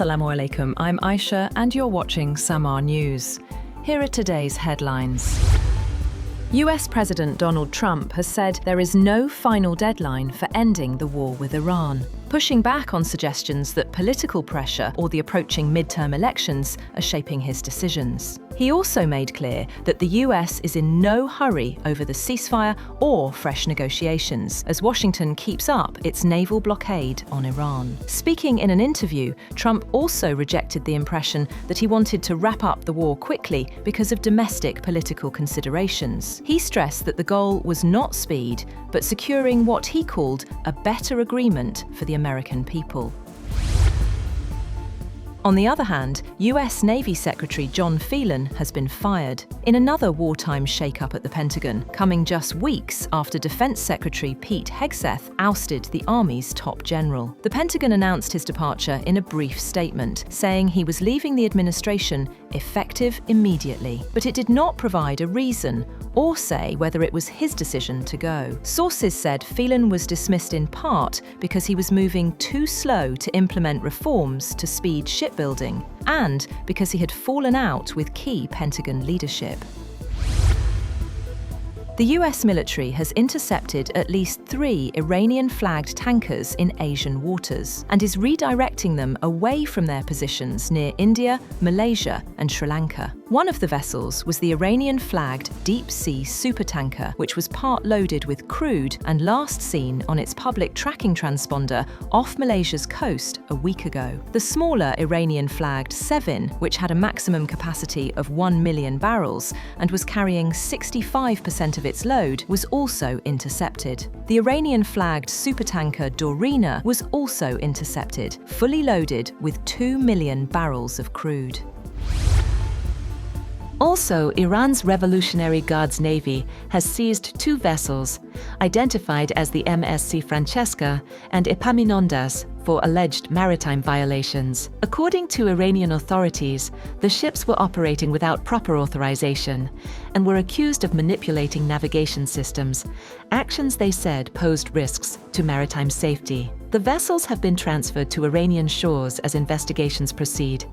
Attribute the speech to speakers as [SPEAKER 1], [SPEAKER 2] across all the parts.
[SPEAKER 1] Assalamu alaikum, I'm Aisha and you're watching Samaa News. Here are today's headlines. US President Donald Trump has said there is no final deadline for ending the war with Iran, pushing back on suggestions that political pressure or the approaching midterm elections are shaping his decisions. He also made clear that the US is in no hurry over the ceasefire or fresh negotiations, as Washington keeps up its naval blockade on Iran. Speaking in an interview, Trump also rejected the impression that he wanted to wrap up the war quickly because of domestic political considerations. He stressed that the goal was not speed, but securing what he called a better agreement for the American people. On the other hand, US Navy Secretary John Phelan has been fired in another wartime shake-up at the Pentagon, coming just weeks after Defense Secretary Pete Hegseth ousted the Army's top general. The Pentagon announced his departure in a brief statement, saying he was leaving the administration effective immediately, but it did not provide a reason or say whether it was his decision to go. Sources said Phelan was dismissed in part because he was moving too slow to implement reforms to speed shipbuilding and because he had fallen out with key Pentagon leadership. The US military has intercepted at least 3 Iranian-flagged tankers in Asian waters and is redirecting them away from their positions near India, Malaysia, and Sri Lanka. One of the vessels was the Iranian-flagged deep-sea supertanker, which was part-loaded with crude and last seen on its public tracking transponder off Malaysia's coast a week ago. The smaller Iranian-flagged Sevin, which had a maximum capacity of 1 million barrels and was carrying 65% of its load, was also intercepted. The Iranian-flagged supertanker Dorina was also intercepted, fully loaded with 2 million barrels of crude.
[SPEAKER 2] Also, Iran's Revolutionary Guards Navy has seized 2 vessels, identified as the MSC Francesca and Epaminondas, for alleged maritime violations. According to Iranian authorities, the ships were operating without proper authorization and were accused of manipulating navigation systems, actions they said posed risks to maritime safety. The vessels have been transferred to Iranian shores as investigations proceed.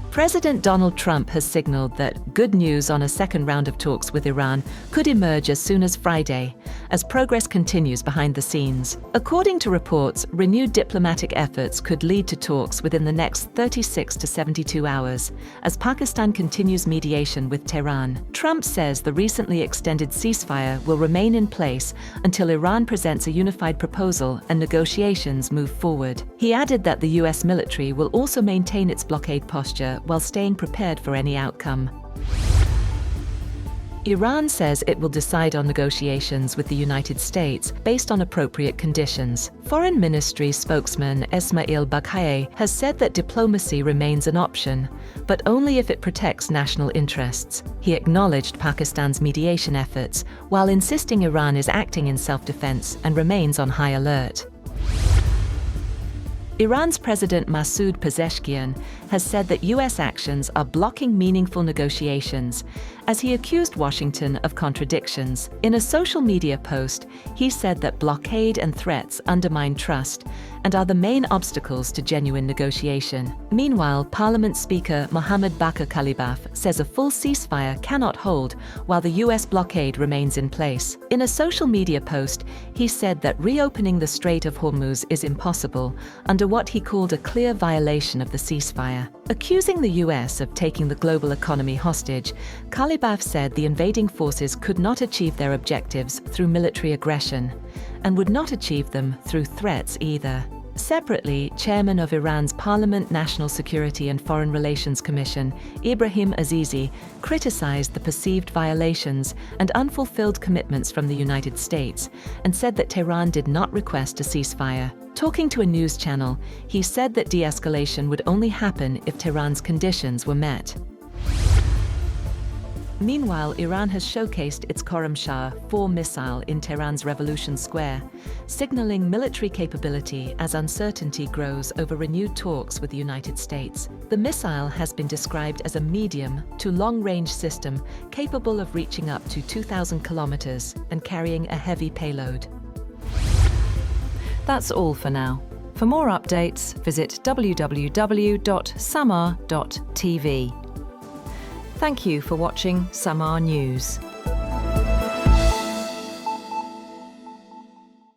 [SPEAKER 2] President Donald Trump has signaled that good news on a second round of talks with Iran could emerge as soon as Friday, as progress continues behind the scenes. According to reports, renewed diplomatic efforts could lead to talks within the next 36 to 72 hours, as Pakistan continues mediation with Tehran. Trump says the recently extended ceasefire will remain in place until Iran presents a unified proposal and negotiations move forward. He added that the US military will also maintain its blockade posture while staying prepared for any outcome. Iran says it will decide on negotiations with the United States based on appropriate conditions. Foreign Ministry spokesman Ismail Baghai has said that diplomacy remains an option, but only if it protects national interests. He acknowledged Pakistan's mediation efforts, while insisting Iran is acting in self-defense and remains on high alert. Iran's President Masoud Pezeshkian has said that US actions are blocking meaningful negotiations, as he accused Washington of contradictions. In a social media post, he said that blockade and threats undermine trust and are the main obstacles to genuine negotiation. Meanwhile, Parliament Speaker Mohammad Bakr Kalibaf says a full ceasefire cannot hold while the US blockade remains in place. In a social media post, he said that reopening the Strait of Hormuz is impossible under what he called a clear violation of the ceasefire. Accusing the US of taking the global economy hostage, Kalibaf said the invading forces could not achieve their objectives through military aggression and would not achieve them through threats either. Separately, Chairman of Iran's Parliament National Security and Foreign Relations Commission, Ibrahim Azizi, criticized the perceived violations and unfulfilled commitments from the United States and said that Tehran did not request a ceasefire. Talking to a news channel, he said that de-escalation would only happen if Tehran's conditions were met. Meanwhile, Iran has showcased its Khorramshahr 4 missile in Tehran's Revolution Square, signaling military capability as uncertainty grows over renewed talks with the United States. The missile has been described as a medium to long-range system capable of reaching up to 2,000 kilometers and carrying a heavy payload.
[SPEAKER 1] That's all for now. For more updates, visit www.samaa.tv. Thank you for watching Samaa News.